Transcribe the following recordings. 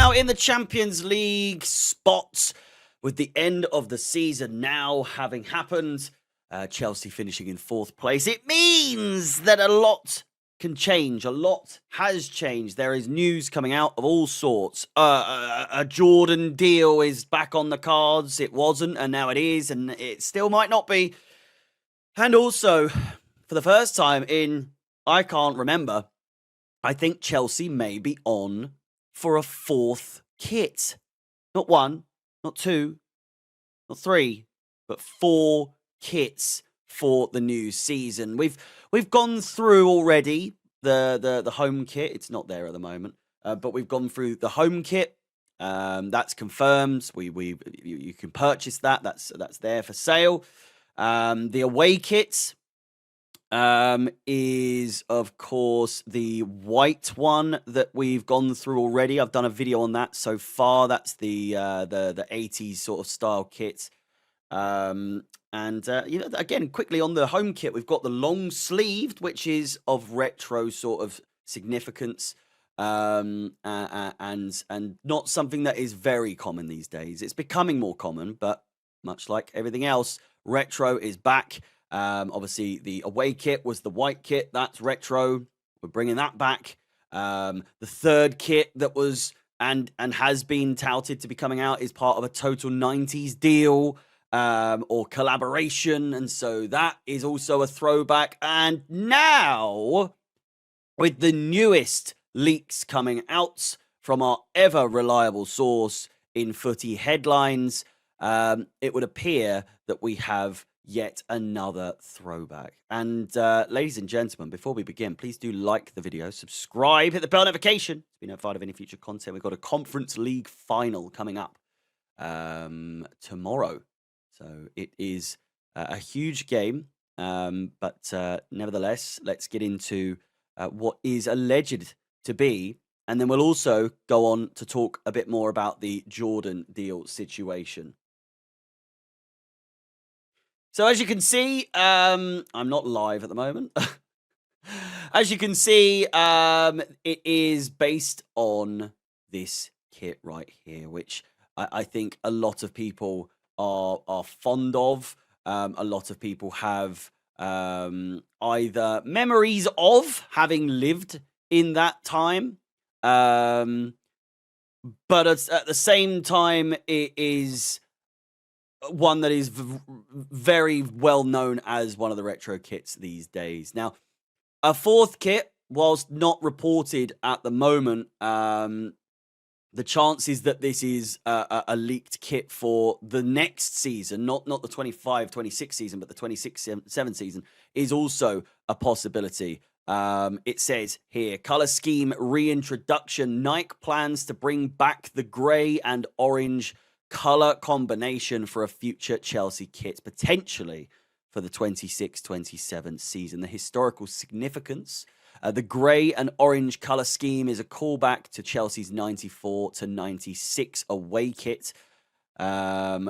Now, in the Champions League spots, with the end of the season now having happened, Chelsea finishing in 4th place, it means that a lot can change. A lot has changed. There is news coming out of all sorts. A Jordan deal is back on the cards. It wasn't, and now it is, and it still might not be. And also, for the first time in, I can't remember, I think Chelsea may be on for a 4th kit. Not 1, not 2, not 3, but 4 kits for the new season. We've gone through already the home kit. It's not there at the moment, but we've gone through the home kit. That's confirmed. You can purchase that. That's there for sale. The away kit is of course the white one that we've gone through already. I've done a video on that so far. That's the 80s sort of style kit. Again, quickly on the home kit, we've got the long sleeved, which is of retro sort of significance, and not something that is very common these days. It's becoming more common, but much like everything else, retro is back. Obviously, the away kit was the white kit. That's retro. We're bringing that back. The third kit that was and has been touted to be coming out is part of a Total 90s deal or collaboration. And so that is also a throwback. And now, with the newest leaks coming out from our ever reliable source in footy headlines, it would appear that we have yet another throwback. And ladies and gentlemen, before we begin, please do like the video, subscribe, hit the bell notification to be notified of any future content. We've got a Conference League final coming up tomorrow. So it is a huge game. But nevertheless, let's get into what is alleged to be. And then we'll also go on to talk a bit more about the Jordan deal situation. So as you can see, I'm not live at the moment. As you can see, it is based on this kit right here, which I think a lot of people are fond of. A lot of people have either memories of having lived in that time, but at the same time, it is one that is very well known as one of the retro kits these days. Now, a 4th kit, whilst not reported at the moment, the chances that this is a leaked kit for the next season, not the 25-26 season, but the 26-7 season, is also a possibility. It says here, color scheme reintroduction. Nike plans to bring back the grey and orange color combination for a future Chelsea kit, potentially for the 26-27 season. The historical significance. The grey and orange color scheme is a callback to Chelsea's 94-96 away kit,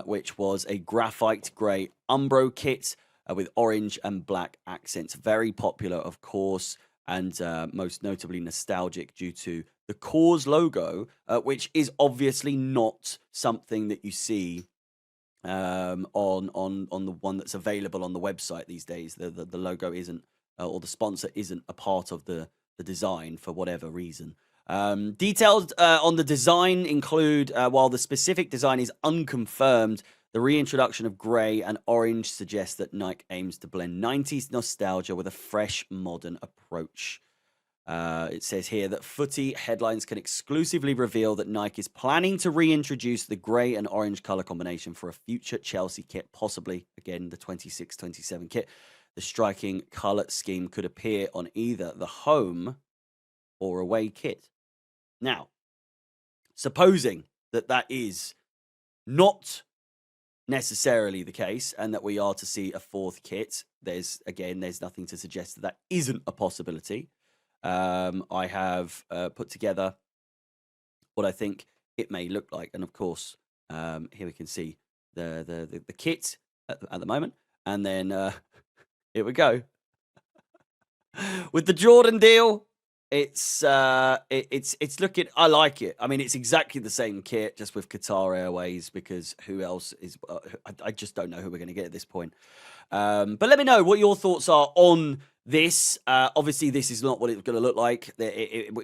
which was a graphite grey Umbro kit with orange and black accents. Very popular, of course, and most notably nostalgic due to the Cause logo, which is obviously not something that you see on the one that's available on the website these days. The logo isn't, or the sponsor isn't a part of the design for whatever reason. Details on the design include, while the specific design is unconfirmed, the reintroduction of grey and orange suggests that Nike aims to blend 90s nostalgia with a fresh, modern approach. It says here that footy headlines can exclusively reveal that Nike is planning to reintroduce the grey and orange color combination for a future Chelsea kit, possibly, again, the 26-27 kit. The striking color scheme could appear on either the home or away kit. Now, supposing that that is not necessarily the case and that we are to see a 4th kit, there's nothing to suggest that that isn't a possibility. I have put together what I think it may look like, and of course, here we can see the kit at the moment, and then here we go with the Jordan deal. It's looking. I like it. I mean, it's exactly the same kit, just with Qatar Airways, because who else is? I just don't know who we're going to get at this point. But let me know what your thoughts are on this. Obviously, this is not what it's going to look like.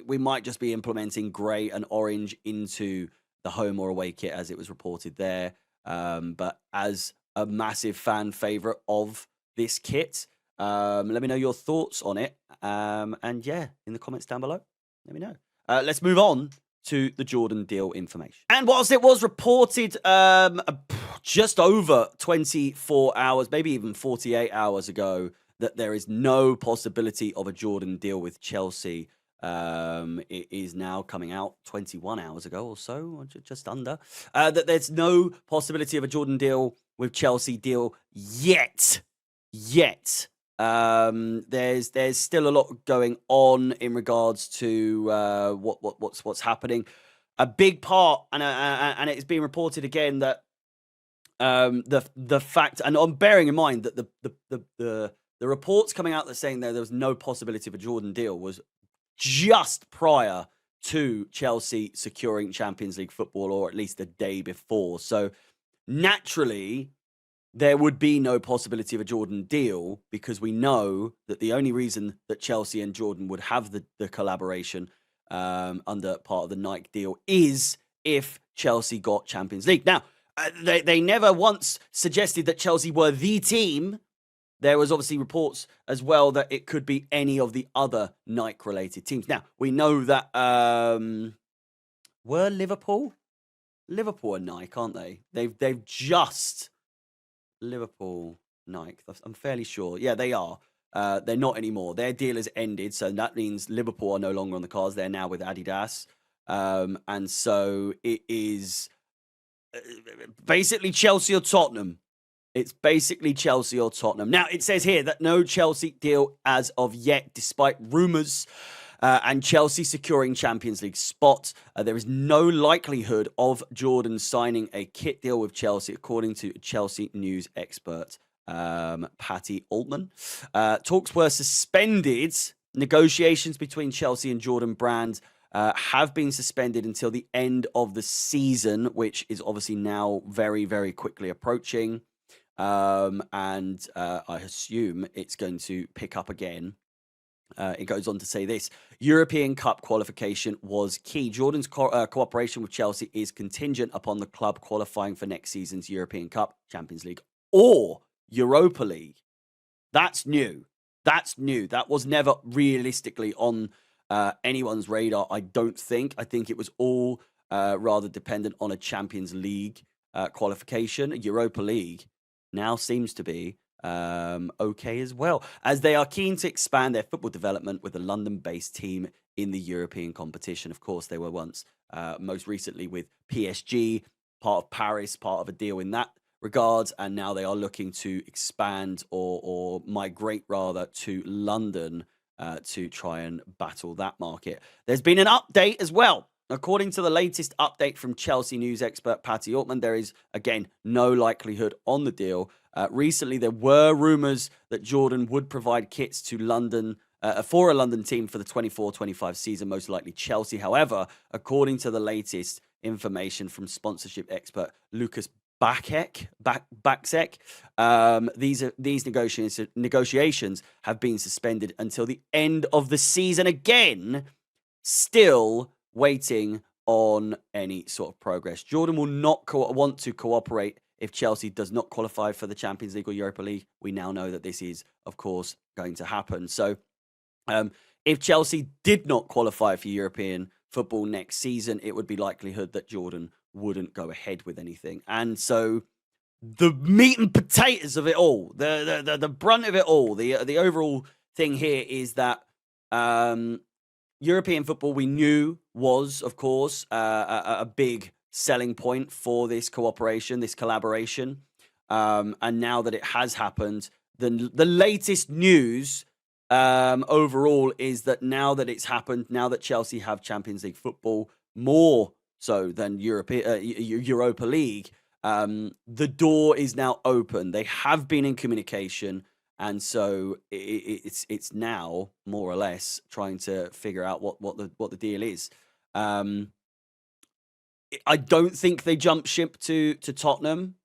We might just be implementing grey and orange into the home or away kit as it was reported there. But as a massive fan favorite of this kit, let me know your thoughts on it. And yeah, in the comments down below, let me know. Let's move on to the Jordan deal information. And whilst it was reported just over 24 hours, maybe even 48 hours ago, that there is no possibility of a Jordan deal with Chelsea, it is now coming out 21 hours ago or so, or just under, that there's no possibility of a Jordan deal with Chelsea deal yet. There's still a lot going on in regards to what's happening. A big part, and it's been reported again that the fact, and I'm bearing in mind that the reports coming out that saying there was no possibility of a Jordan deal was just prior to Chelsea securing Champions League football, or at least the day before. So naturally, there would be no possibility of a Jordan deal, because we know that the only reason that Chelsea and Jordan would have the collaboration under part of the Nike deal is if Chelsea got Champions League. Now, they never once suggested that Chelsea were the team. There was obviously reports as well that it could be any of the other Nike-related teams. Now, we know that were Liverpool are Nike, aren't they? They've just Liverpool, Nike. I'm fairly sure. Yeah, they are. They're not anymore. Their deal has ended, so that means Liverpool are no longer on the cards. They're now with Adidas, and so it is basically Chelsea or Tottenham. It's basically Chelsea or Tottenham. Now, it says here that no Chelsea deal as of yet, despite rumours and Chelsea securing Champions League spot. There is no likelihood of Jordan signing a kit deal with Chelsea, according to Chelsea news expert Patty Altman. Talks were suspended. Negotiations between Chelsea and Jordan Brand have been suspended until the end of the season, which is obviously now very, very quickly approaching. And I assume it's going to pick up again. It goes on to say this: European Cup qualification was key. Jordan's cooperation with Chelsea is contingent upon the club qualifying for next season's European Cup, Champions League, or Europa League. That's new. That was never realistically on anyone's radar, I don't think. I think it was all rather dependent on a Champions League qualification. Europa League now seems to be okay as well, as they are keen to expand their football development with a London-based team in the European competition. Of course, they were once most recently with PSG, part of Paris, part of a deal in that regard, and now they are looking to expand or migrate rather to London to try and battle that market. There's been an update as well. According to the latest update from Chelsea news expert Patty Altman, there is, again, no likelihood on the deal. Recently, there were rumours that Jordan would provide kits to London for a London team for the 24-25 season, most likely Chelsea. However, according to the latest information from sponsorship expert Lucas Baksek, these negotiations have been suspended until the end of the season again, still waiting on any sort of progress. Jordan will not want to cooperate if Chelsea does not qualify for the Champions League or Europa League. We now know that this is, of course, going to happen. So if Chelsea did not qualify for European football next season, it would be likelihood that Jordan wouldn't go ahead with anything. And so the meat and potatoes of it all, the brunt of it all, the overall thing here is that European football, we knew, was, of course, a big selling point for this cooperation, this collaboration. And now that it has happened, the latest news overall is that now that it's happened, now that Chelsea have Champions League football, more so than Europa League, the door is now open. They have been in communication. And so it's now more or less trying to figure out what the deal is. I don't think they jump ship to Tottenham,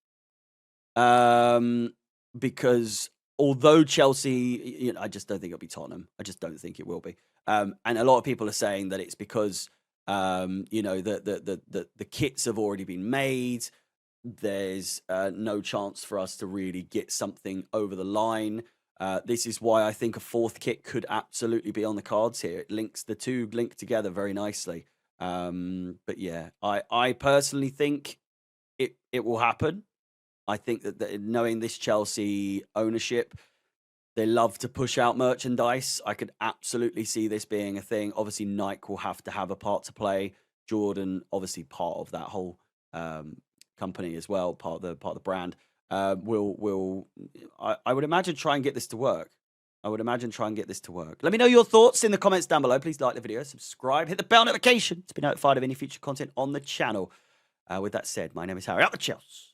because although Chelsea, I just don't think it'll be Tottenham. I just don't think it will be. And a lot of people are saying that it's because the kits have already been made. There's no chance for us to really get something over the line. This is why I think a fourth kit could absolutely be on the cards here. It links the two link together very nicely. But yeah, I personally think it will happen. I think that knowing this Chelsea ownership, they love to push out merchandise. I could absolutely see this being a thing. Obviously, Nike will have to have a part to play. Jordan, obviously, part of that whole company as well, part of the brand. I would imagine try and get this to work. I would imagine try and get this to work. Let me know your thoughts in the comments down below. Please like the video, subscribe, hit the bell notification to be notified of any future content on the channel. With that said, my name is Harry. Out the Chels.